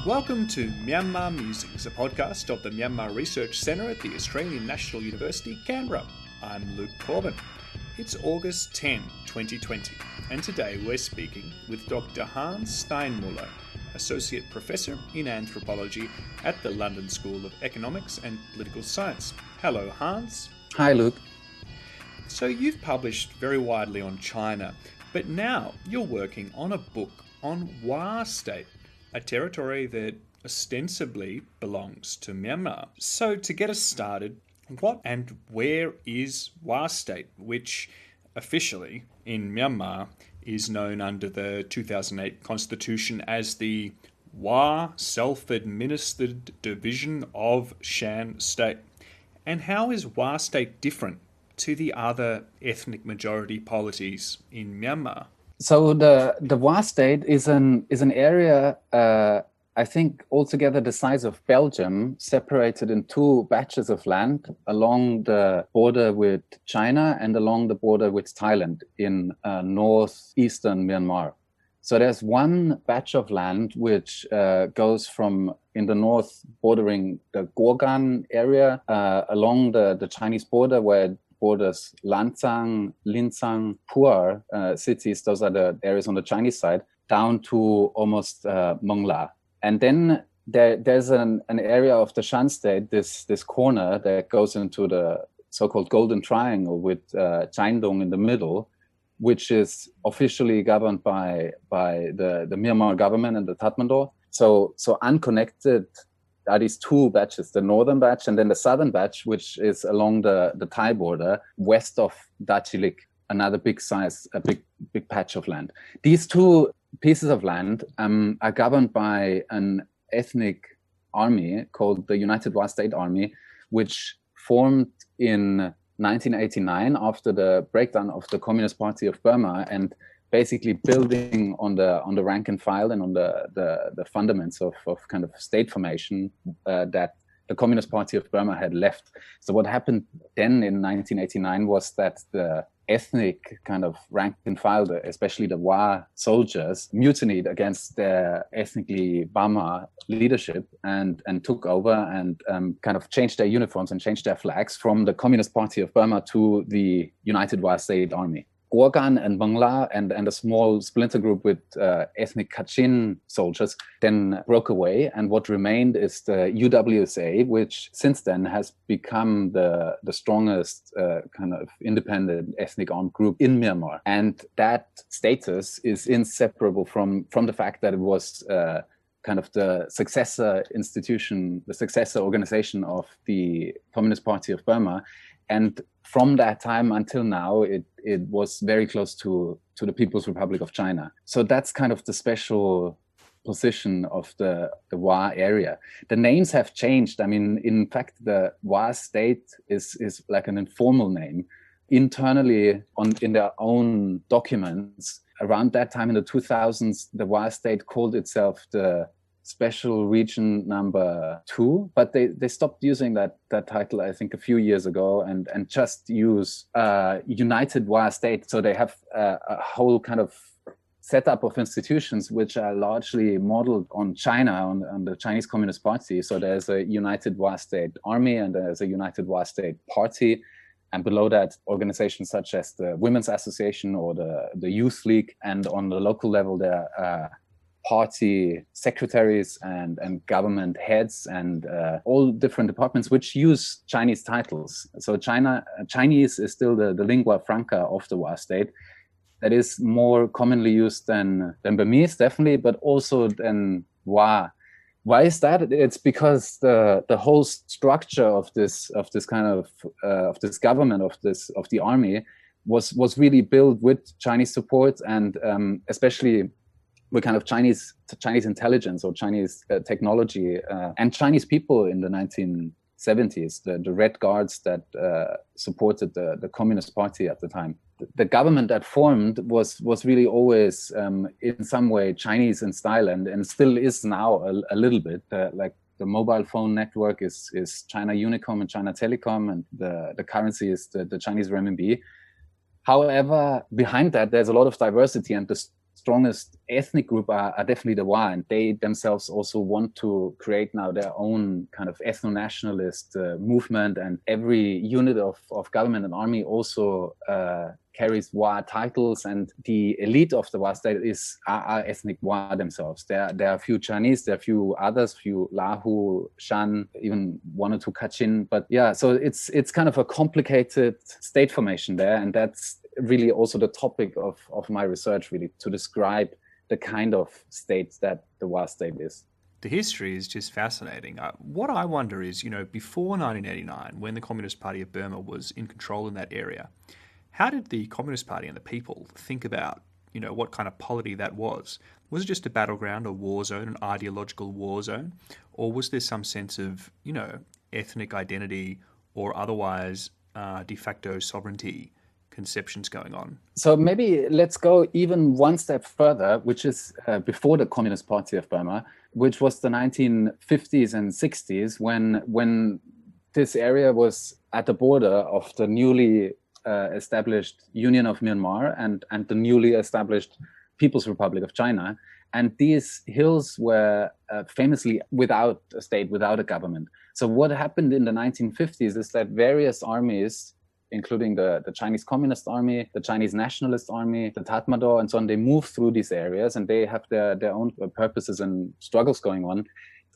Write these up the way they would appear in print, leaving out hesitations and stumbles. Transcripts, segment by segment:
Welcome to Myanmar Musings, a podcast of the Myanmar Research Centre at the Australian National University, Canberra. I'm Luke Corbin. It's August 10, 2020, and today we're speaking with Dr. Hans Steinmüller, Associate Professor in Anthropology at the London School of Economics and Political Science. Hello, Hans. Hi, Luke. So you've published very widely on China, but now you're working on a book on Wa State, a territory that ostensibly belongs to Myanmar. So to get us started, what and where is Wa State, which officially in Myanmar is known under the 2008 constitution as the Wa Self-Administered Division of Shan State? And how is Wa State different to the other ethnic majority polities in Myanmar? So the Wa State is an area, I think, altogether the size of Belgium, separated in two batches of land along the border with China and along the border with Thailand in northeastern Myanmar. So there's one batch of land which goes from in the north bordering the Gorgan area along the Chinese border where borders Lancang, Lincang, Pu'er cities. Those are the areas on the Chinese side, down to almost Mongla. And then there's an area of the Shan State, this corner that goes into the so-called Golden Triangle with Chaindong in the middle, which is officially governed by the Myanmar government and the Tatmadaw. So unconnected are these two batches, the northern batch and then the southern batch, which is along the Thai border, west of Dachilik, another big size, a big patch of land. These two pieces of land are governed by an ethnic army called the United Wa State Army, which formed in 1989 after the breakdown of the Communist Party of Burma, and basically building on the rank and file and on the fundaments of kind of state formation that the Communist Party of Burma had left. So what happened then in 1989 was that the ethnic kind of rank and file, especially the Wa soldiers, mutinied against their ethnically Bama leadership and took over and kind of changed their uniforms and changed their flags from the Communist Party of Burma to the United Wa State Army. Gorgan and Mongla and a small splinter group with ethnic Kachin soldiers then broke away, and what remained is the UWSA, which since then has become the strongest kind of independent ethnic armed group in Myanmar. And that status is inseparable from the fact that it was kind of the successor institution, the successor organization of the Communist Party of Burma. And from that time until now, it was very close to the People's Republic of China. So that's kind of the special position of the Wa area. The names have changed. I mean, in fact, the Wa State is like an informal name. Internally, in their own documents, around that time in the 2000s, the Wa State called itself the Special Region Number 2, but they stopped using that title, I think, a few years ago, and just use United Wa State. So they have a whole kind of setup of institutions which are largely modeled on China, on the Chinese Communist Party. So there's a United Wa State Army and there's a United Wa State Party. And below that, organizations such as the Women's Association or the Youth League. And on the local level, there are party secretaries and government heads and all different departments which use Chinese titles. So Chinese is still the lingua franca of the Wa State. That is more commonly used than Burmese, definitely, but also than Wa. Why is that? It's because the whole structure of this kind of this government of the army was really built with Chinese support and especially with kind of Chinese intelligence or Chinese technology and Chinese people in the 1970s, the Red Guards that supported the Communist Party at the time. The government that formed was really always in some way Chinese in style and still is now a little bit. Like the mobile phone network is China Unicom and China Telecom, and the currency is the Chinese renminbi. However, behind that, there's a lot of diversity, and the strongest ethnic group are definitely the Wa, and they themselves also want to create now their own kind of ethno-nationalist movement, and every unit of government and army also carries Wa titles, and the elite of the Wa state are ethnic Wa themselves. There are a few Chinese, there are a few others, few Lahu, Shan, even one or two Kachin. But yeah, so it's kind of a complicated state formation there, and that's really also the topic of my research, really, to describe the kind of state that the Wa state is. The history is just fascinating. What I wonder is, before 1989, when the Communist Party of Burma was in control in that area, how did the Communist Party and the people think about, what kind of polity that was? Was it just a battleground, a war zone, an ideological war zone? Or was there some sense of, ethnic identity or otherwise de facto sovereignty conceptions going on? So maybe let's go even one step further, which is before the Communist Party of Burma, which was the 1950s and 60s, when this area was at the border of the newly established Union of Myanmar and the newly established People's Republic of China. And these hills were famously without a state, without a government. So what happened in the 1950s is that various armies, including the Chinese Communist Army, the Chinese Nationalist Army, the Tatmadaw, and so on, they move through these areas, and they have their own purposes and struggles going on.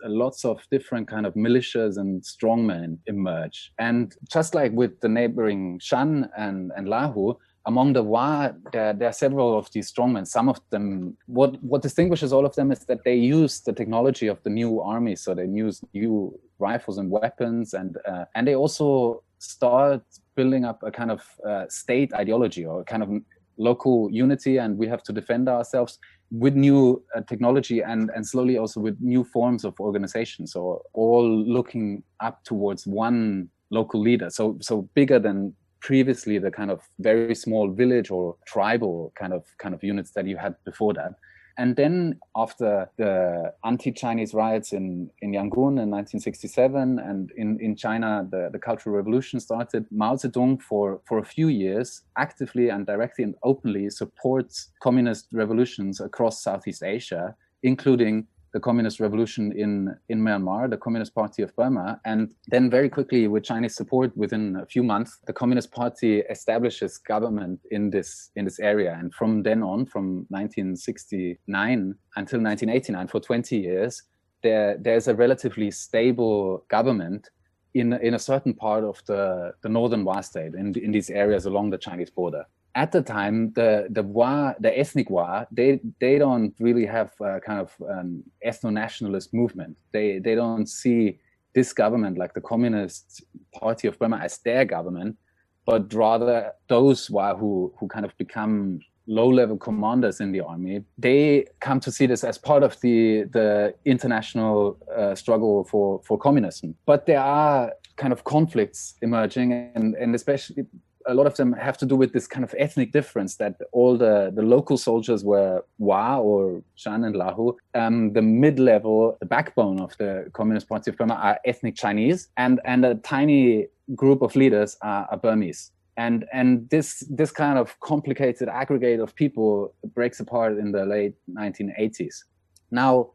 Lots of different kind of militias and strongmen emerge. And just like with the neighboring Shan and Lahu, among the Wa, there are several of these strongmen. Some of them, what distinguishes all of them is that they use the technology of the new army. So they use new rifles and weapons, and they also start building up a kind of state ideology or a kind of local unity, and we have to defend ourselves with new technology and slowly also with new forms of organization. So all looking up towards one local leader. So bigger than previously the kind of very small village or tribal kind of units that you had before that. And then after the anti-Chinese riots in Yangon in 1967 and in China, the Cultural Revolution started, Mao Zedong for a few years actively and directly and openly supports communist revolutions across Southeast Asia, including the communist revolution in Myanmar, the Communist Party of Burma. And then very quickly, with Chinese support, within a few months, the Communist Party establishes government in this area. And from then on, from 1969 until 1989, for 20 years, there's a relatively stable government in a certain part of the northern Wa state, in these areas along the Chinese border. At the time, the Wa, the ethnic Wa, they don't really have a kind of an ethno-nationalist movement. They don't see this government, like the Communist Party of Burma, as their government, but rather those Wa who kind of become low-level commanders in the army. They come to see this as part of the international struggle for communism. But there are kind of conflicts emerging, and especially a lot of them have to do with this kind of ethnic difference, that all the local soldiers were Wa or Shan and Lahu. The mid-level, the backbone of the Communist Party of Burma are ethnic Chinese, and a tiny group of leaders are Burmese. And this kind of complicated aggregate of people breaks apart in the late 1980s. Now,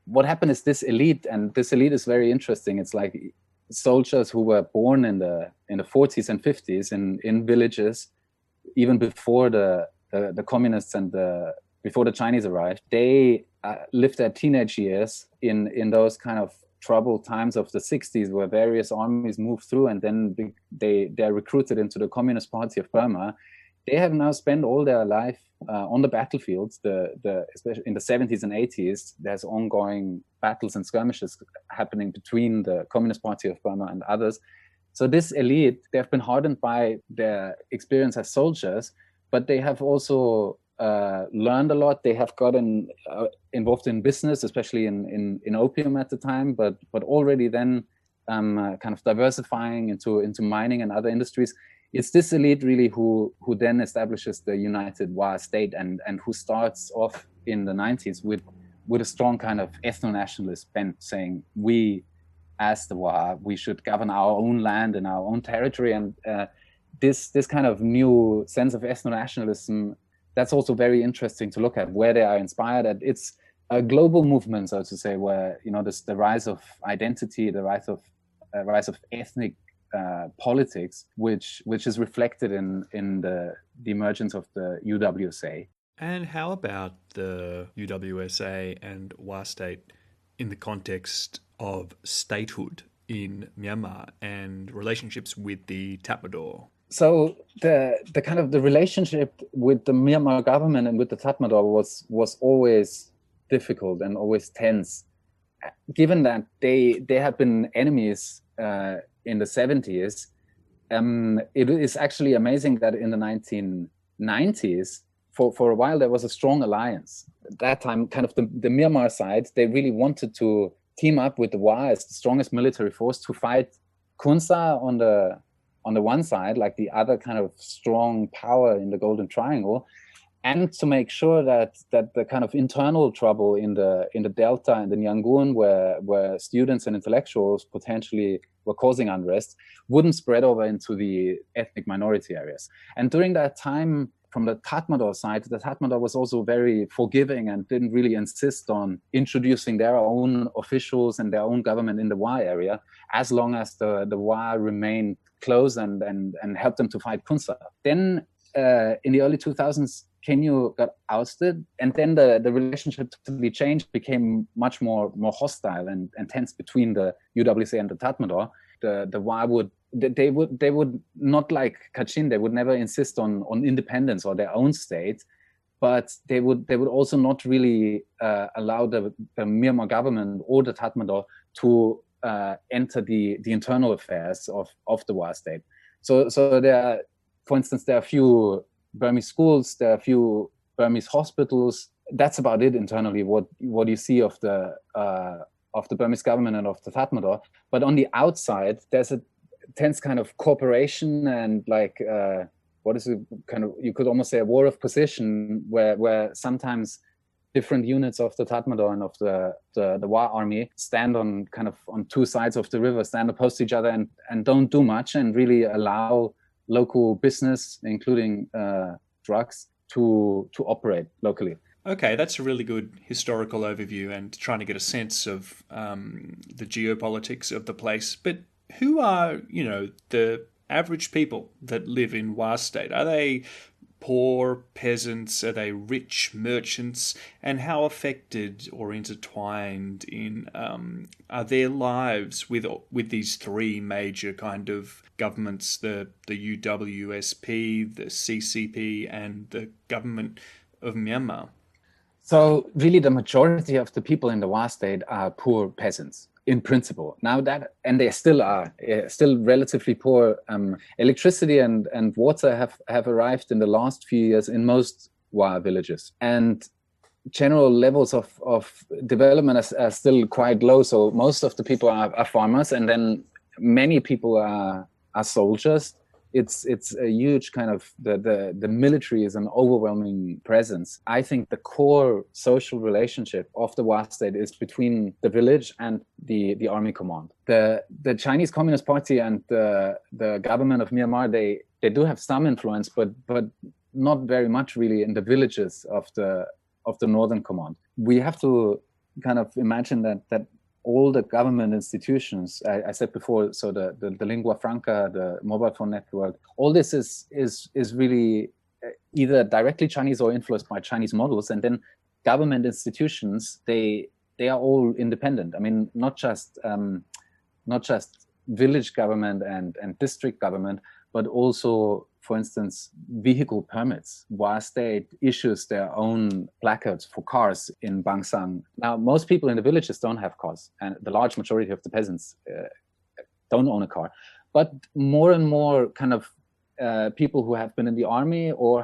what happened is this elite, and this elite is very interesting. It's like soldiers who were born in the 40s and 50s in villages, even before the communists and before the Chinese arrived. They lived their teenage years in those kind of troubled times of the 60s, where various armies moved through, and then they're recruited into the Communist Party of Burma. They have now spent all their life on the battlefields. Especially in the 70s and 80s, there's ongoing battles and skirmishes happening between the Communist Party of Burma and others. So this elite, they have been hardened by their experience as soldiers, but they have also learned a lot. They have gotten involved in business, especially in opium at the time, but already then kind of diversifying into mining and other industries. It's this elite really who then establishes the United Wa state and who starts off in the 90s with a strong kind of ethno-nationalist bent, saying we, as the Wa, we should govern our own land and our own territory. And this kind of new sense of ethno-nationalism that's also very interesting to look at where they are inspired at. It's a global movement, so to say, where the rise of identity, the rise of ethnic politics, which is reflected in the emergence of the UWSA. And how about the UWSA and WA State in the context of statehood in Myanmar and relationships with the Tatmadaw? So the kind of the relationship with the Myanmar government and with the Tatmadaw was always difficult and always tense, given that they had been enemies in the 70s. It is actually amazing that in the 1990s, for a while, there was a strong alliance. At that time, kind of the Myanmar side, they really wanted to team up with the WA as the strongest military force to fight Kunsa on the one side, like the other kind of strong power in the Golden Triangle, and to make sure that the kind of internal trouble in the Delta and the Yangon, where students and intellectuals potentially were causing unrest, wouldn't spread over into the ethnic minority areas. And during that time, from the Tatmadaw side, the Tatmadaw was also very forgiving and didn't really insist on introducing their own officials and their own government in the WA area, as long as the WA remained close and helped them to fight Kunsa. Then in the early 2000s, Kenya got ousted, and then the relationship totally changed, became much more hostile and tense between the UWSA and the Tatmadaw. The WA would not, like Kachin, they would never insist on independence or their own state, but they would also not really allow the Myanmar government or the Tatmadaw to enter the internal affairs of the WA state. So there, for instance, there are a few Burmese schools, there are a few Burmese hospitals. That's about it internally. What you see of the Burmese government and of the Tatmadaw, but on the outside, there's a tense kind of cooperation and like what is it, kind of, you could almost say a war of position, where sometimes different units of the Tatmadaw and of the WA army stand on two sides of the river, stand opposed to each other and don't do much and really allow local business, including drugs, to operate locally. Okay, that's a really good historical overview and trying to get a sense of the geopolitics of the place. But who are, the average people that live in WA State? Are they poor peasants? Are they rich merchants? And how affected or intertwined in are their lives with these three major kind of governments, the UWSP, the CCP, and the government of Myanmar? So really the majority of the people in the WA State are poor peasants in principle. Now that, and they still are still relatively poor. Electricity and water have arrived in the last few years in most WA villages, and general levels of development are still quite low. So most of the people are farmers, and then many people are soldiers. It's a huge kind of, the military is an overwhelming presence. I think the core social relationship of the WA State is between the village and the army command. The Chinese Communist Party and the government of Myanmar, they do have some influence, but not very much really in the villages of the northern command. We have to kind of imagine that all the government institutions, I said before, so the lingua franca, the mobile phone network, all this is really either directly Chinese or influenced by Chinese models. And then government institutions, they are all independent. I mean, not just village government and district government, but also, for instance, vehicle permits. WA State issues their own placards for cars in Bangsang. Now, most people in the villages don't have cars, and the large majority of the peasants don't own a car. But more and more kind of people who have been in the army or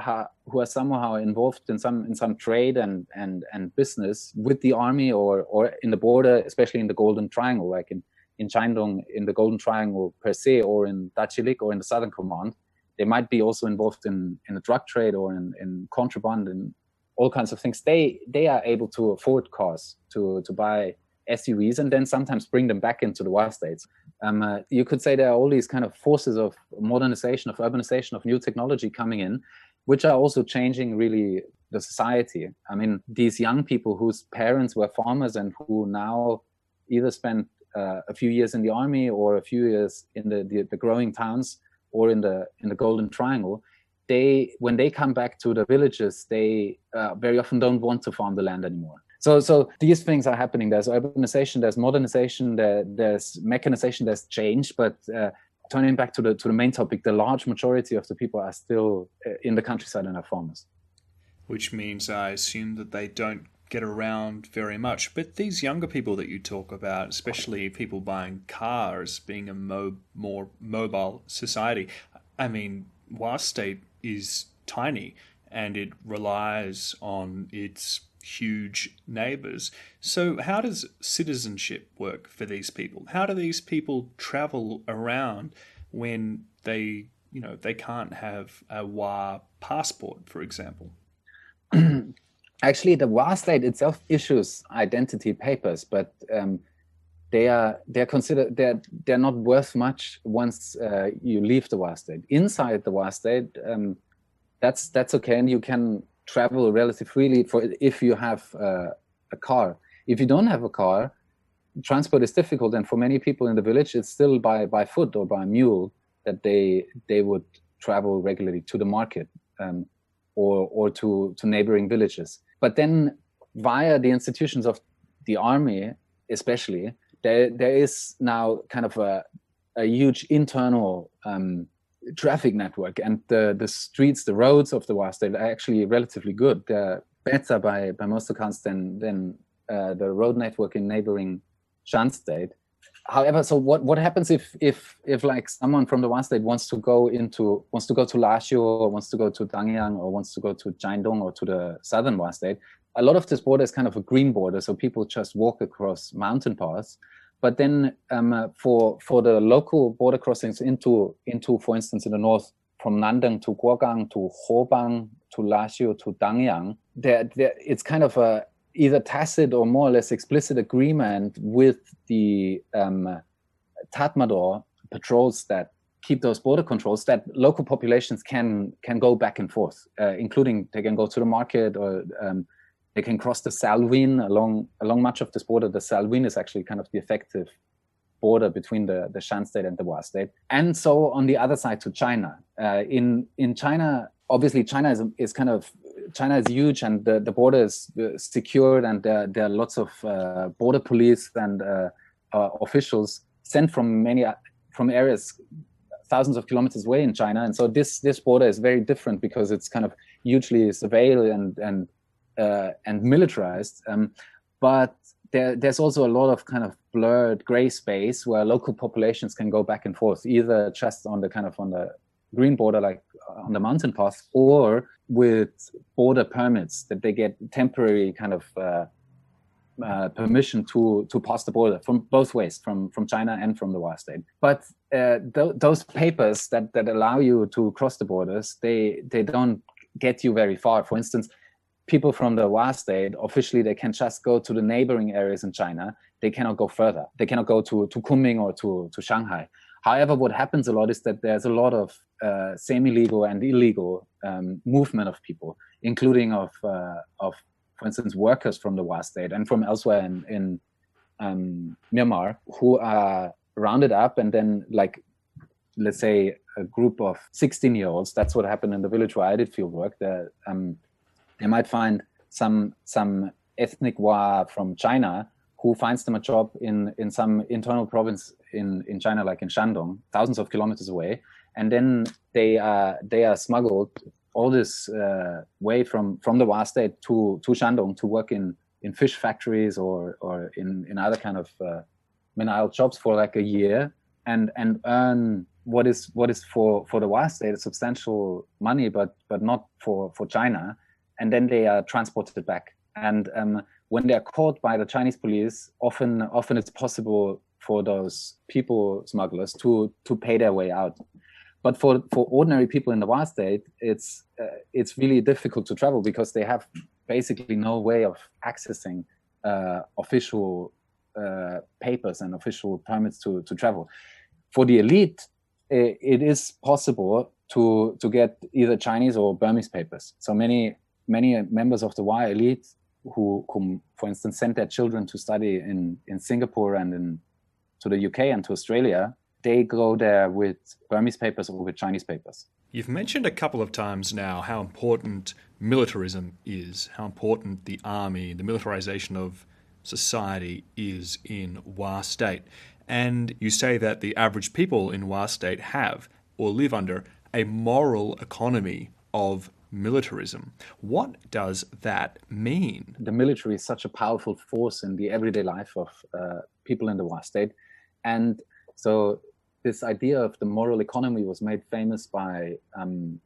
who are somehow involved in some trade and business with the army or in the border, especially in the Golden Triangle, like in Shandong, in the Golden Triangle per se, or in Dachilik or in the Southern Command. They might be also involved in the drug trade or in contraband and all kinds of things. They are able to afford cars, to buy SUVs, and then sometimes bring them back into the WA States. You could say there are all these kind of forces of modernization, of urbanization, of new technology coming in. which are also changing really the society. I mean, these young people whose parents were farmers and who now either spent a few years in the army or a few years in the growing towns or in the Golden Triangle, when they come back to the villages, they very often don't want to farm the land anymore. So these things are happening. There's urbanization, there's modernization, there's mechanization, there's change. But turning back to the main topic, the large majority of the people are still in the countryside and are farmers. Which means I assume that they don't get around very much. But these younger people that you talk about, especially people buying cars, being a more mobile society, I mean, Wa State is tiny and it relies on its huge neighbors. So how does citizenship work for these people? How do these people travel around when they can't have a Wa passport, for example? Actually, the Wa State itself issues identity papers, but they're not worth much once you leave the Wa State. Inside the Wa State, that's okay, and you can travel relatively freely if you have a car. If you don't have a car, transport is difficult, and for many people in the village, it's still by foot or by mule that they would travel regularly to the market or to neighboring villages. But then via the institutions of the army, especially, there is now kind of a huge internal traffic network, and the streets, the roads of the Wa State are actually relatively good. They're better by most accounts than the road network in neighboring Shan State. However, so what happens if like someone from the Wa State wants to go to Lashio, or wants to go to Dangyang, or wants to go to Jaindong or to the southern Wa State? A lot of this border is kind of a green border, so people just walk across mountain paths. But then for the local border crossings into, for instance, in the north, from Nandang to Guogang to Hobang to Lashio to Dangyang, it's kind of a either tacit or more or less explicit agreement with the Tatmadaw patrols that keep those border controls, that local populations can go back and forth, including they can go to the market, or they can cross the Salween along much of this border. The Salween is actually kind of the effective border between the Shan State and the Wa State. And so on the other side to China. In China, obviously China is huge, and the border is secured, and there are lots of border police and officials sent from areas thousands of kilometers away in China. And so this border is very different because it's kind of hugely surveilled and militarized. But there's also a lot of kind of blurred gray space where local populations can go back and forth, either just on the green border, like on the mountain path, or with border permits that they get temporary kind of permission to pass the border from both ways, from China and from the Wa State. But those papers that allow you to cross the borders, they don't get you very far. For instance, people from the Wa State, officially, they can just go to the neighboring areas in China. They cannot go further. They cannot go to Kunming or to Shanghai. However, what happens a lot is that there's a lot of semi-legal and illegal movement of people, including of, for instance, workers from the Wa State and from elsewhere in Myanmar, who are rounded up, and then, like, let's say a group of 16-year-olds. That's what happened in the village where I did field work. They might find some ethnic Wa from China who finds them a job in some internal province in China, like in Shandong, thousands of kilometers away, and then they are smuggled all this way from the Wa State to Shandong to work in fish factories or in other kind of menial jobs for like a year, and earn what is for the Wa State a substantial money, but not for China. And then they are transported back. And when they are caught by the Chinese police, often it's possible for those people smugglers to pay their way out. But for ordinary people in the Wa State, it's really difficult to travel because they have basically no way of accessing official papers and official permits to travel. For the elite, it is possible to get either Chinese or Burmese papers. So many members of the Wa elite who, for instance, sent their children to study in Singapore and to the UK and to Australia, they go there with Burmese papers or with Chinese papers. You've mentioned a couple of times now how important militarism is, how important the army, the militarization of society is in Wa State. And you say that the average people in Wa State have or live under a moral economy of militarism. What does that mean? The military is such a powerful force in the everyday life of people in the Wa State. And so this idea of the moral economy was made famous by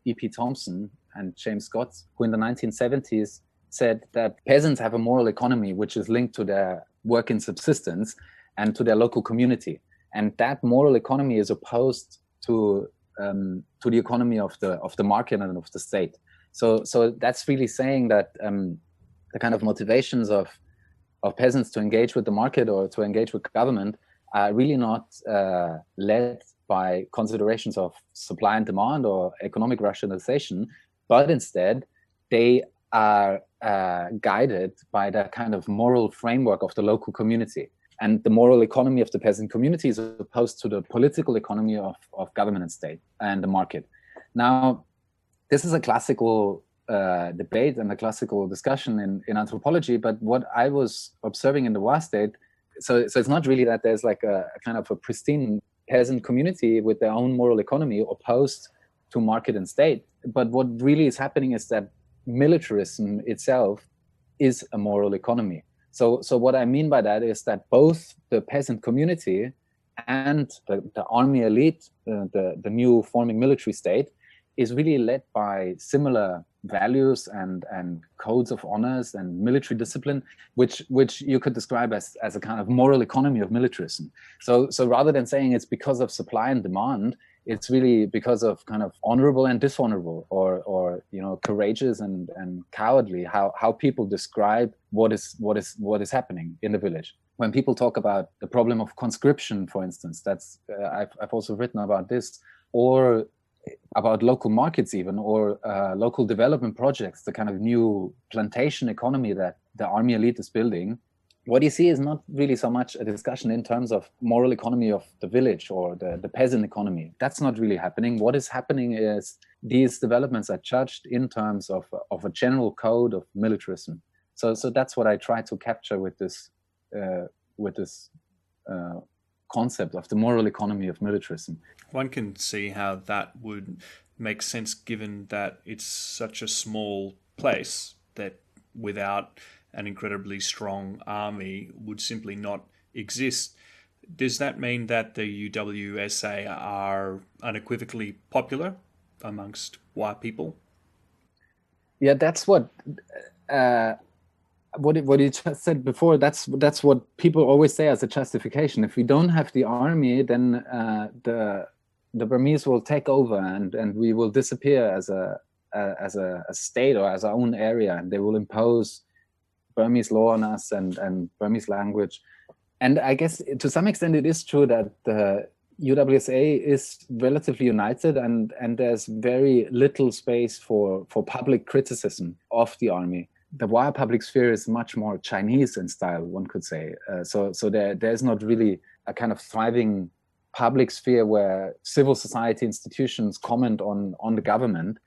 E.P. Thompson and James Scott, who in the 1970s said that peasants have a moral economy which is linked to their work in subsistence and to their local community. And that moral economy is opposed to the economy of the market and of the state. So that's really saying that the kind of motivations of peasants to engage with the market or to engage with government are really not led by considerations of supply and demand or economic rationalization, but instead they are guided by the kind of moral framework of the local community. And the moral economy of the peasant community is opposed to the political economy of government and state and the market. Now, this is a classical debate and a classical discussion in anthropology, but what I was observing in the Wa State, so it's not really that there's like a kind of a pristine peasant community with their own moral economy opposed to market and state. But what really is happening is that militarism itself is a moral economy. So what I mean by that is that both the peasant community and the army elite, the new forming military state, is really led by similar values and codes of honors and military discipline, which you could describe as a kind of moral economy of militarism. So rather than saying it's because of supply and demand, it's really because of kind of honorable and dishonorable, or courageous and cowardly, how people describe what is happening in the village. When people talk about the problem of conscription, for instance, that's I've also written about this, or about local markets even, or local development projects, the kind of new plantation economy that the army elite is building. What you see is not really so much a discussion in terms of moral economy of the village or the peasant economy. That's not really happening. What is happening is these developments are judged in terms of a general code of militarism. So that's what I try to capture with this concept of the moral economy of militarism. One can see how that would make sense given that it's such a small place that without an incredibly strong army would simply not exist. Does that mean that the UWSA are unequivocally popular amongst white people? Yeah, that's what you just said before. That's what people always say as a justification. If we don't have the army, then the Burmese will take over and we will disappear as a state or as our own area, and they will impose Burmese law on us and Burmese language. And I guess to some extent it is true that the UWSA is relatively united and there's very little space for public criticism of the army. The Wa public sphere is much more Chinese in style, one could say. So there's not really a kind of thriving public sphere where civil society institutions comment on the government.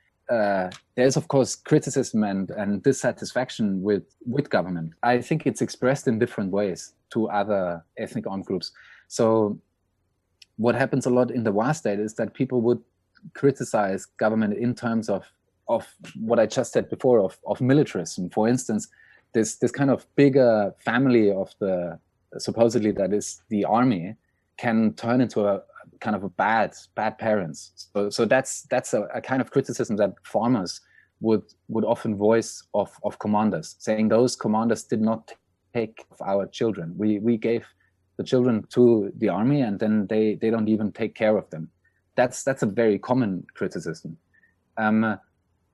There's of course criticism and dissatisfaction with government. I think it's expressed in different ways to other ethnic armed groups. So what happens a lot in the Wa State is that people would criticize government in terms of what I just said before of militarism. For instance, this kind of bigger family of the supposedly that is the army can turn into a kind of a bad parents. So that's a kind of criticism that farmers would often voice of commanders, saying those commanders did not take our children. We gave the children to the army and then they don't even take care of them. That's a very common criticism.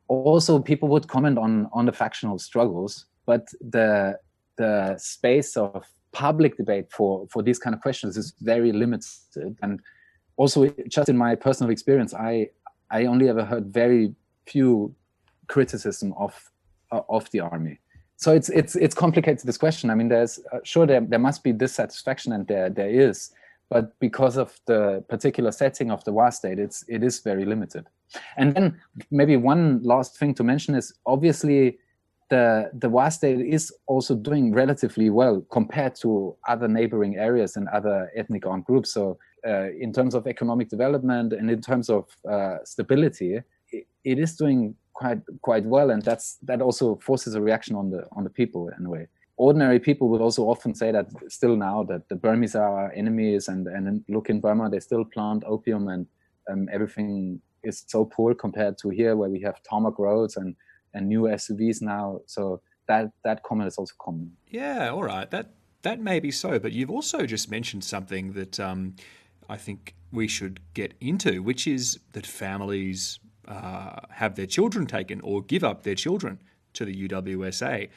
Also, people would comment on the factional struggles, but the space of public debate for these kind of questions is very limited. And also, just in my personal experience, I I only ever heard very few criticism of the army. So it's complicated, this question. I mean, there's sure there must be dissatisfaction, and there is, but because of the particular setting of the war state, it is very limited. And then maybe one last thing to mention is obviously the war state is also doing relatively well compared to other neighboring areas and other ethnic armed groups. So in terms of economic development and in terms of stability, it is doing quite well, and that also forces a reaction on the people in a way. Ordinary people would also often say that still now that the Burmese are our enemies, and look, in Burma they still plant opium, and everything is so poor compared to here where we have tarmac roads and new SUVs now. So that comment is also common. Yeah, all right, that may be so, but you've also just mentioned something that I think we should get into, which is that families have their children taken or give up their children to the UWSA.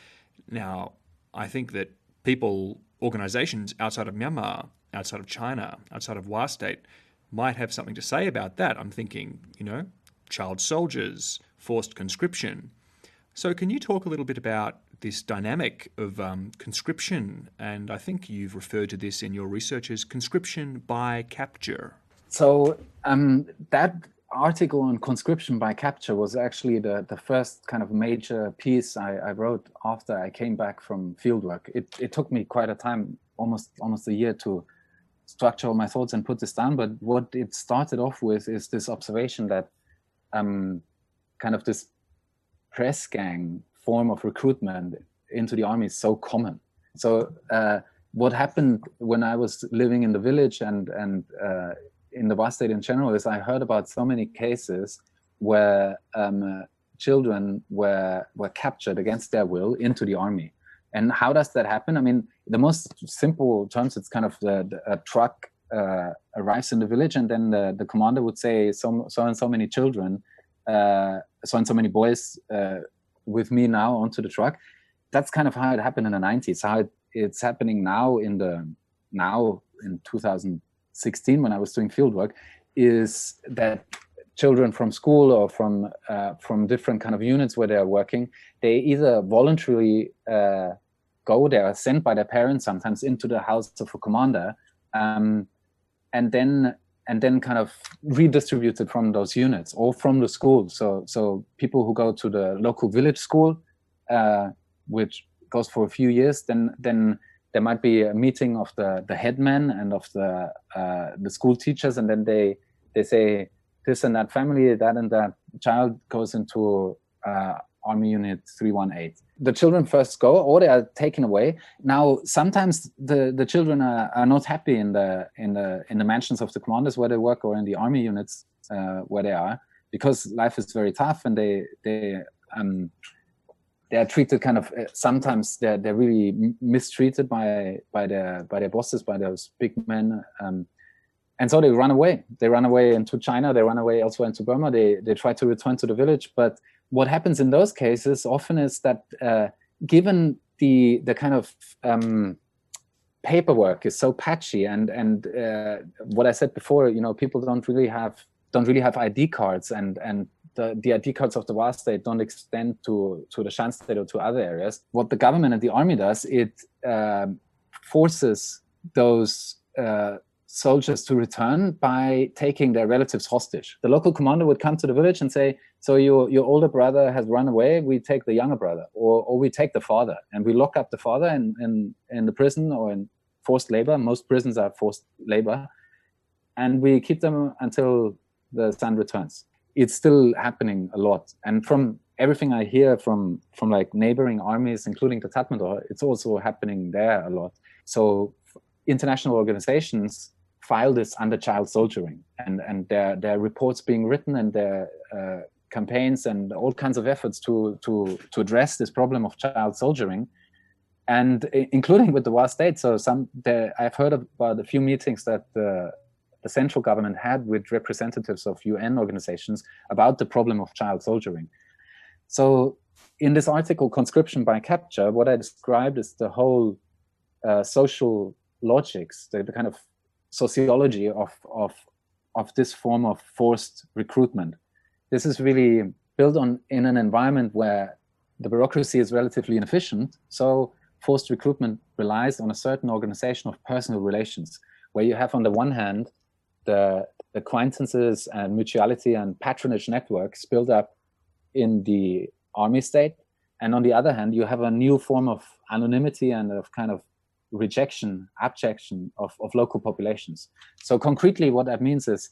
Now, I think that people, organizations outside of Myanmar, outside of China, outside of Wa State might have something to say about that. I'm thinking, child soldiers, forced conscription. So can you talk a little bit about this dynamic of conscription? And I think you've referred to this in your research as conscription by capture. So that article on conscription by capture was actually the first kind of major piece I wrote after I came back from fieldwork. It took me quite a time, almost a year, to structure all my thoughts and put this down. But what it started off with is this observation that kind of this press gang form of recruitment into the army is so common. So what happened when I was living in the village and in the Wa State in general is I heard about so many cases where children were captured against their will into the army. And how does that happen? I mean, the most simple terms, it's kind of a truck arrives in the village, and then the commander would say, so and so many children, so and so many boys with me now onto the truck. That's kind of how it happened in the 90s. How it's happening now in 2016 when I was doing fieldwork is that children from school or from different kind of units where they're working, they either voluntarily go, they are sent by their parents sometimes into the house of a commander, and then kind of redistributed from those units or from the school. So people who go to the local village school, which goes for a few years, then there might be a meeting of the headman and of the school teachers, and then they say this and that family, that and that child goes into Army Unit 318. The children first go, or they are taken away. Now, sometimes the children are not happy in the mansions of the commanders where they work, or in the army units where they are, because life is very tough, and they are treated kind of, sometimes they're really mistreated by their bosses, by those big men, and so they run away. They run away into China. They run away elsewhere into Burma. They try to return to the village. But what happens in those cases often is that given the kind of paperwork is so patchy, and what I said before, people don't really have ID cards, and the ID cards of the Wa State don't extend to the Shan State or to other areas. What the government and the army does, it forces those soldiers to return by taking their relatives hostage. The local commander would come to the village and say, so your older brother has run away, we take the younger brother, or we take the father, and we lock up the father in the prison or in forced labor. Most prisons are forced labor, and we keep them until the son returns. It's still happening a lot. And from everything I hear from like neighboring armies, including the Tatmadaw, it's also happening there a lot. So international organizations file this under child soldiering, and there are reports being written, and there are campaigns and all kinds of efforts to address this problem of child soldiering, and including with the Wa State. So I've heard about a few meetings that the central government had with representatives of UN organizations about the problem of child soldiering. So in this article, Conscription by Capture, what I described is the whole social logics, the kind of sociology of this form of forced recruitment. this is really built on in an environment where the bureaucracy is relatively inefficient. So forced recruitment relies on a certain organization of personal relations, where you have on the one hand the acquaintances and mutuality and patronage networks built up in the army state, and on the other hand you have a new form of anonymity and of kind of rejection, abjection of local populations. So concretely what that means is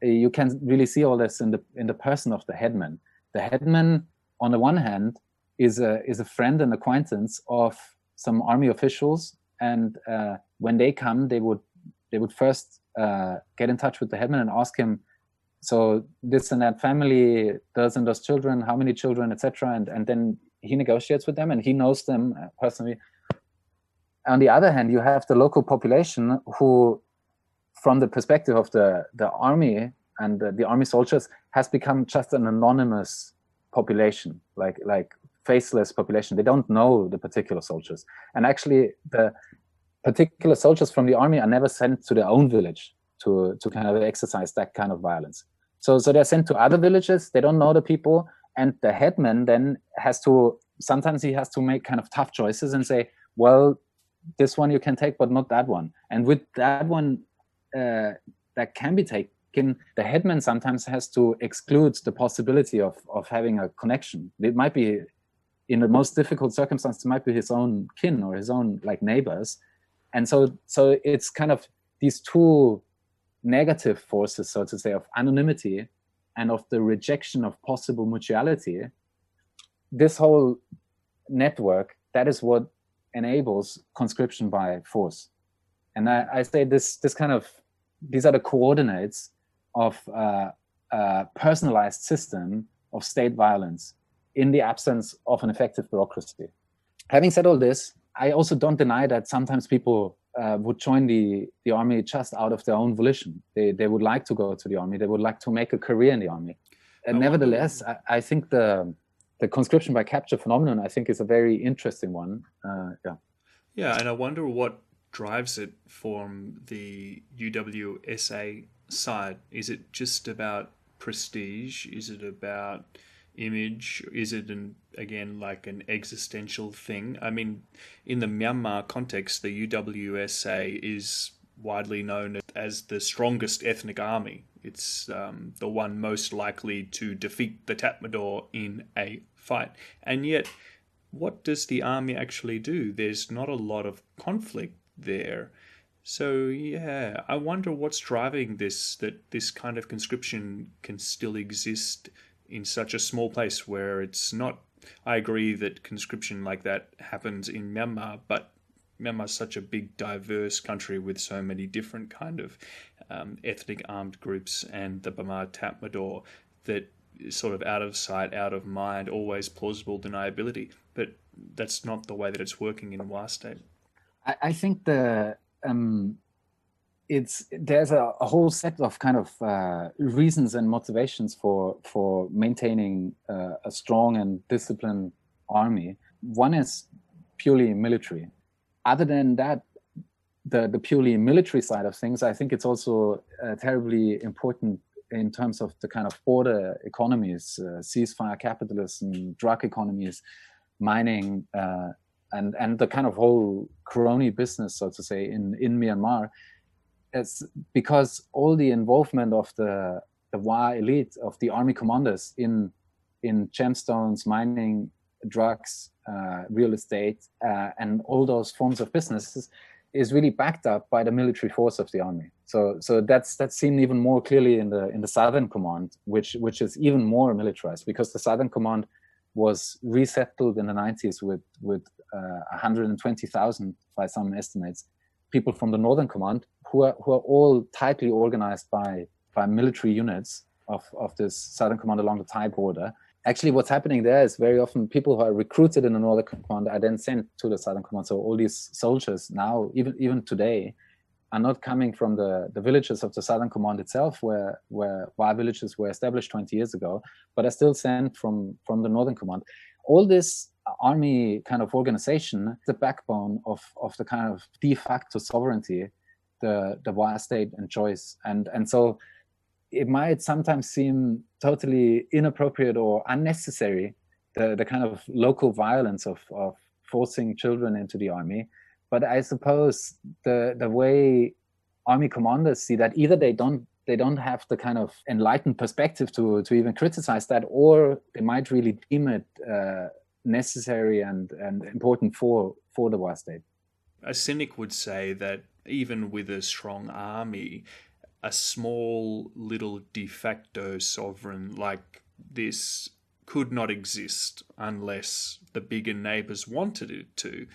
you can really see all this in the person of the headman. The headman on the one hand is a friend and acquaintance of some army officials, and when they come, they would first get in touch with the headman and ask him, so this and that family does and does children, how many children, etc. And then he negotiates with them and he knows them personally. On the other hand, you have the local population who, from the perspective of the army and the army soldiers, has become just an anonymous population, like faceless population. They don't know the particular soldiers. And actually, the particular soldiers from the army are never sent to their own village to kind of exercise that kind of violence. So they're sent to other villages. They don't know the people. And the headman then sometimes he has to make kind of tough choices and say, well, this one you can take, but not that one. And with that one that can be taken, the headman sometimes has to exclude the possibility of having a connection. It might be, in the most difficult circumstances, it might be his own kin or his own like neighbors. And so it's kind of these two negative forces, so to say, of anonymity and of the rejection of possible mutuality. This whole network, that is what enables conscription by force. And I say these are the coordinates of a personalized system of state violence in the absence of an effective bureaucracy. Having said all this, I also don't deny that sometimes people would join the army just out of their own volition. They would like to go to the army. They would like to make a career in the army. And nevertheless, I think the conscription by capture phenomenon, I think, is a very interesting one. Yeah, and I wonder what drives it from the UWSA side. Is it just about prestige? Is it about image? Is it again like an existential thing? I mean, in the Myanmar context, the UWSA is widely known as the strongest ethnic army. It's the one most likely to defeat the Tatmadaw in a fight. And yet, what does the army actually do? There's not a lot of conflict there. So yeah, I wonder what's driving this, that this kind of conscription can still exist in such a small place where it's not. I agree that conscription like that happens in Myanmar, but Myanmar is such a big, diverse country with so many different kind of ethnic armed groups, and the Bamar Tatmadaw that is sort of out of sight, out of mind, always plausible deniability. But that's not the way that it's working in Wa State. I think there's a whole set of kind of reasons and motivations for maintaining a strong and disciplined army. One is purely military. Other than that, the purely military side of things, I think it's also terribly important in terms of the kind of border economies, ceasefire capitalism, drug economies, mining, and the kind of whole crony business, so to say, in Myanmar. It's because all the involvement of the Wa elite, of the army commanders in gemstones, mining, drugs, real estate, and all those forms of businesses is really backed up by the military force of the army. So that's seen even more clearly in the Southern Command, which is even more militarized, because the Southern Command was resettled in the 90s with 120,000 by some estimates, people from the Northern Command who are all tightly organized by military units of this Southern Command along the Thai border. Actually, what's happening there is very often people who are recruited in the Northern Command are then sent to the Southern Command. So all these soldiers now, even today, are not coming from the villages of the Southern Command itself, where Wa villages were established 20 years ago, but are still sent from the Northern Command. All this army kind of organization, the backbone of the kind of de facto sovereignty the Wa state enjoys. And so it might sometimes seem totally inappropriate or unnecessary, the kind of local violence of forcing children into the army. But I suppose the way army commanders see that, either they don't have the kind of enlightened perspective to even criticize that, or they might really deem it necessary and important for the Wa state. A cynic would say that even with a strong army, a small little de facto sovereign like this could not exist unless the bigger neighbours wanted it to.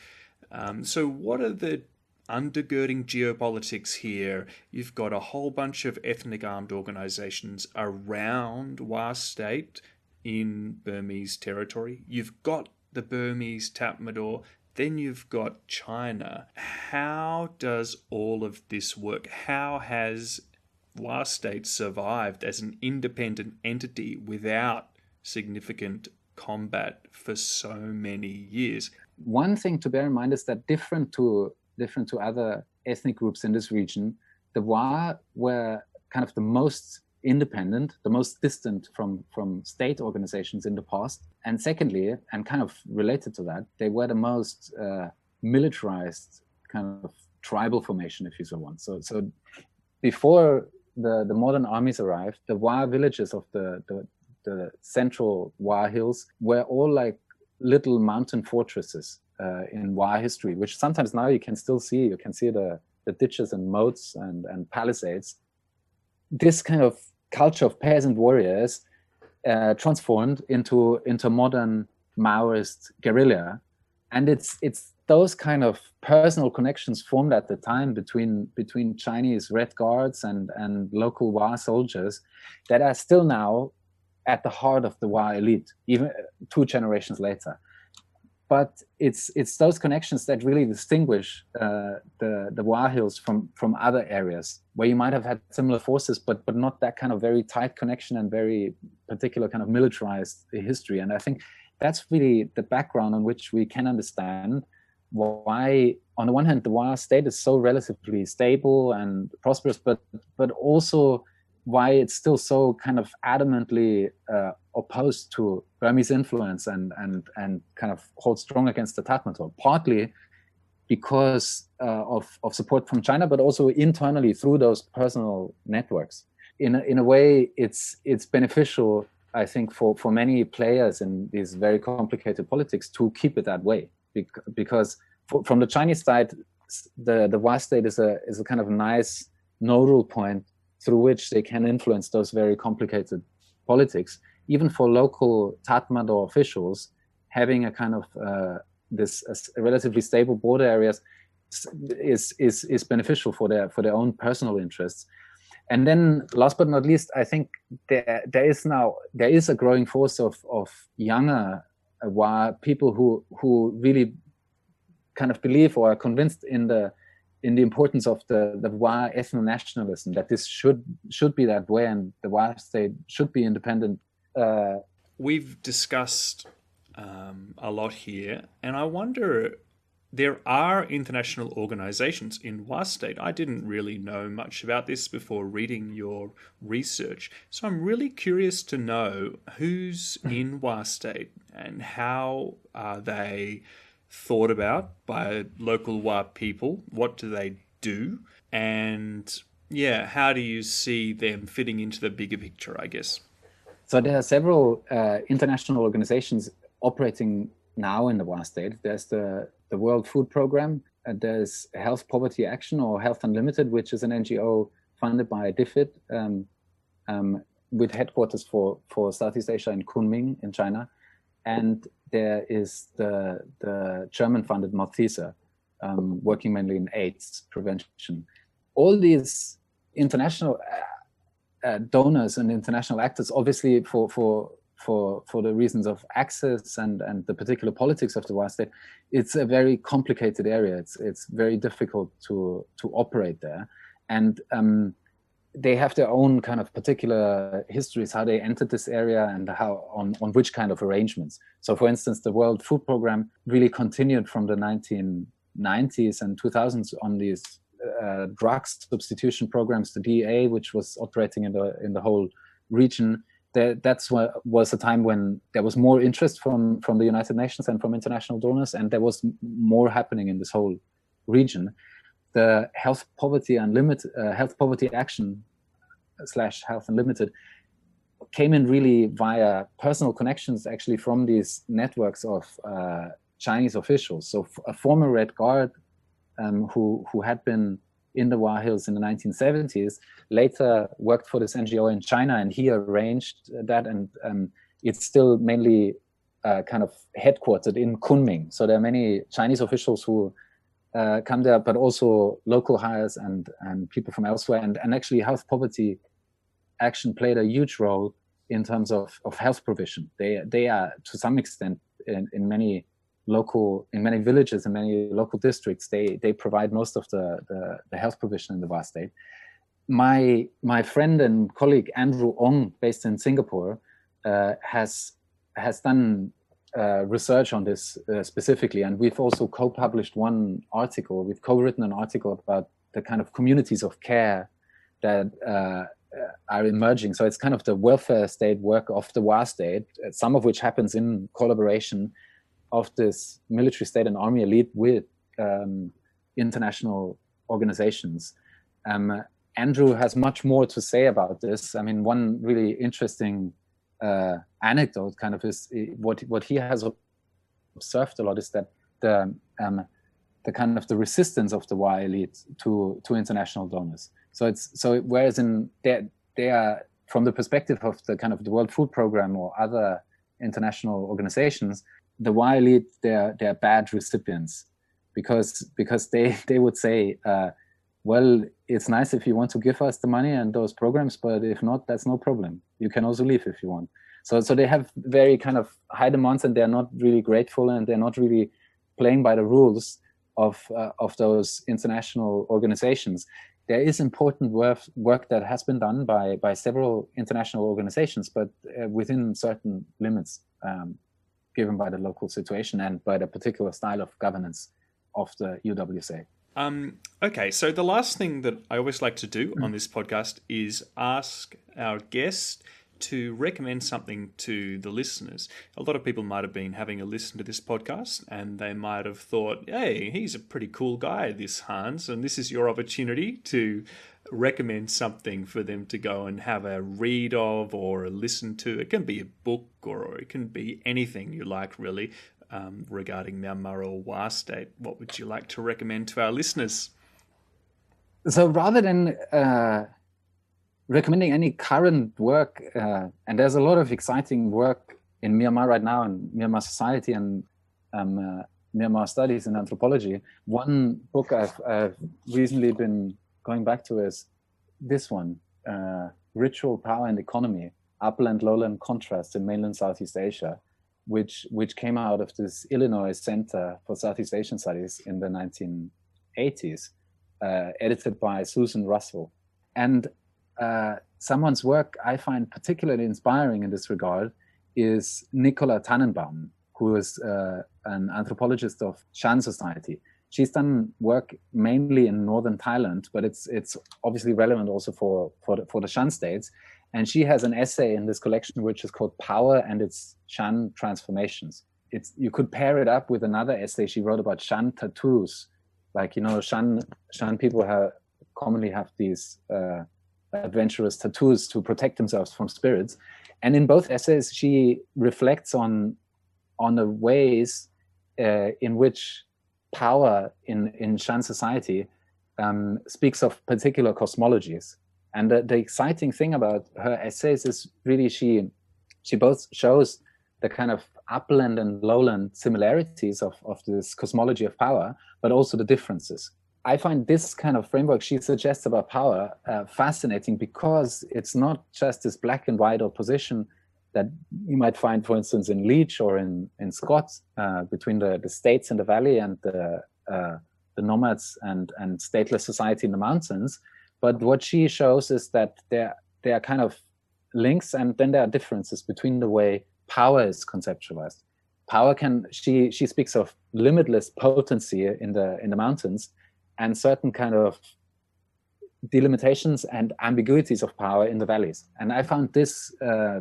So what are the undergirding geopolitics here? You've got a whole bunch of ethnic armed organisations around Wa state in Burmese territory. You've got the Burmese Tatmadaw. Then you've got China. How does all of this work? How has Wa state survived as an independent entity without significant combat for so many years? One thing to bear in mind is that different to other ethnic groups in this region, the Wa were kind of the most independent, the most distant from state organizations in the past. And secondly, and kind of related to that, they were the most militarized kind of tribal formation, if you so want. So before the modern armies arrived, the Wa villages of the central Wa hills were all like little mountain fortresses in Wa history, which sometimes now you can still see. You can see the ditches and moats and palisades. This kind of culture of peasant warriors transformed into modern Maoist guerrilla, and it's those kind of personal connections formed at the time between Chinese Red Guards and local Wa soldiers that are still now at the heart of the Wa elite, even 2 generations later. But it's those connections that really distinguish the Wa Hills from other areas where you might have had similar forces, but not that kind of very tight connection and very particular kind of militarized history. And I think that's really the background on which we can understand why, on the one hand, the Wa state is so relatively stable and prosperous, but also why it's still so kind of adamantly opposed to Burmese influence and kind of holds strong against the Tatmadaw, partly because of support from China, but also internally through those personal networks. In a way, it's beneficial, I think, for many players in these very complicated politics to keep it that way, because from the Chinese side, the Wa state is a kind of nice nodal point through which they can influence those very complicated politics. Even for local Tatmadaw officials, having a kind of this relatively stable border areas is beneficial for their own personal interests. And then, last but not least, I think there is a growing force of younger Wa people who really kind of believe or are convinced in the importance of the Wa ethno-nationalism, that this should be that way, and the Wa state should be independent. We've discussed a lot here, and I wonder, there are international organizations in Wa state. I didn't really know much about this before reading your research, so I'm really curious to know who's in Wa state and how are they thought about by local Wa people. What do they do? And how do you see them fitting into the bigger picture, I guess? So there are several international organizations operating now in the Wa state. There's the World Food Program, there's Health Poverty Action, or Health Unlimited, which is an NGO funded by DFID, with headquarters for Southeast Asia in Kunming in China. And there is the German-funded Malteser, working mainly in AIDS prevention. All these international donors and international actors, obviously for the reasons of access and the particular politics of the Wa state, it's a very complicated area. It's very difficult to operate there, and they have their own kind of particular histories, how they entered this area and how on which kind of arrangements. So, for instance, the World Food Program really continued from the 1990s and 2000s on these drug substitution programs, the DEA, which was operating in the whole region. That's what was a time when there was more interest from the United Nations and from international donors, and there was more happening in this whole region. The Health Poverty Action / Health Unlimited came in really via personal connections, actually, from these networks of Chinese officials. So a former Red Guard who had been in the Wa Hills in the 1970s, later worked for this NGO in China, and he arranged that, and it's still mainly kind of headquartered in Kunming. So there are many Chinese officials who come there, but also local hires and people from elsewhere. And actually Health Poverty Action played a huge role in terms of health provision. They are, to some extent, in many villages, in many local districts, they provide most of the health provision in the Wa State. My friend and colleague Andrew Ong, based in Singapore, has done research on this specifically, and we've also co-published one article. We've co-written an article about the kind of communities of care that are emerging. So it's kind of the welfare state work of the Wa State, some of which happens in collaboration of this military state and army elite with international organizations. Andrew has much more to say about this. I mean, one really interesting anecdote kind of is what he has observed a lot is that the kind of the resistance of the Wa elite to international donors. So whereas they are, from the perspective of the kind of the World Food Program or other international organizations, the Wa elite, they're bad recipients, because they would say, well, it's nice if you want to give us the money and those programs, but if not, that's no problem. You can also leave if you want. So they have very kind of high demands, and they're not really grateful, and they're not really playing by the rules of those international organizations. There is important work that has been done by several international organizations, but within certain limits given by the local situation and by the particular style of governance of the UWSA. Okay, so the last thing that I always like to do on this podcast is ask our guest to recommend something to the listeners. A lot of people might have been having a listen to this podcast, and they might have thought, hey, he's a pretty cool guy, this Hans, and this is your opportunity to recommend something for them to go and have a read of or a listen to. It can be a book, or it can be anything you like, really, regarding Myanmar or Wa State. What would you like to recommend to our listeners? So rather than recommending any current work, and there's a lot of exciting work in Myanmar right now, in Myanmar society and Myanmar studies and anthropology. One book I've recently been going back to is this one, Ritual, Power and Economy, Upland Lowland Contrasts in Mainland Southeast Asia, which came out of this Illinois Center for Southeast Asian Studies in the 1980s, edited by Susan Russell. And someone's work I find particularly inspiring in this regard is Nicola Tannenbaum, who is an anthropologist of Shan society. She's done work mainly in northern Thailand, but it's obviously relevant also for the Shan states. And she has an essay in this collection which is called Power and its Shan Transformations. You could pair it up with another essay she wrote about Shan tattoos. Like, Shan people commonly have these adventurous tattoos to protect themselves from spirits. And in both essays, she reflects on the ways in which power in Shan society speaks of particular cosmologies. And the exciting thing about her essays is really she both shows the kind of upland and lowland similarities of this cosmology of power, but also the differences. I find this kind of framework she suggests about power fascinating, because it's not just this black and white opposition that you might find, for instance, in Leach or in Scott, between the states in the valley and the nomads and stateless society in the mountains. But what she shows is that there are kind of links, and then there are differences between the way power is conceptualized. Power she speaks of limitless potency in the mountains, and certain kind of delimitations and ambiguities of power in the valleys. And I found this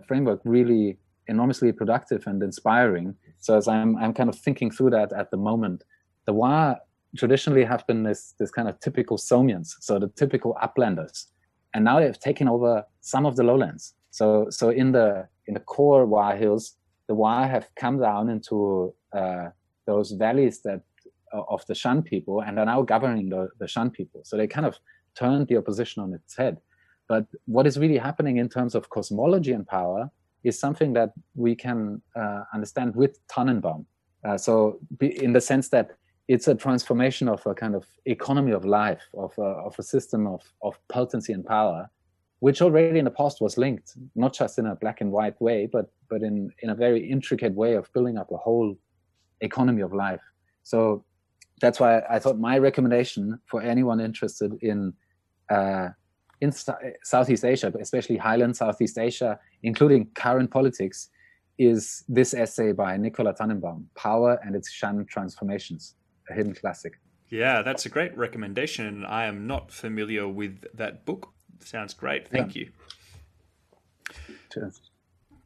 framework really enormously productive and inspiring. So as I'm kind of thinking through that at the moment, the Wa traditionally have been this kind of typical Somians, so the typical uplanders, and now they've taken over some of the lowlands. So in the core Wa hills, the Wa have come down into those valleys that of the Shan people, and are now governing the Shan people. So they kind of turned the opposition on its head. But what is really happening in terms of cosmology and power is something that we can understand with Tannenbaum. In the sense that it's a transformation of a kind of economy of life, of a system of potency and power, which already in the past was linked, not just in a black and white way, but in a very intricate way of building up a whole economy of life. So that's why I thought my recommendation for anyone interested in Southeast Asia, but especially Highland Southeast Asia, including current politics, is this essay by Nicola Tannenbaum, Power and its Shan Transformations, a hidden classic. Yeah, that's a great recommendation. I am not familiar with that book. Sounds great. Thank you. Cheers.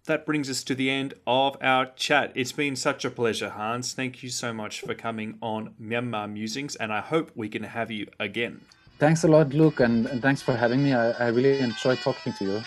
That brings us to the end of our chat. It's been such a pleasure, Hans. Thank you so much for coming on Myanmar Musings, and I hope we can have you again. Thanks a lot, Luke, and thanks for having me. I really enjoyed talking to you.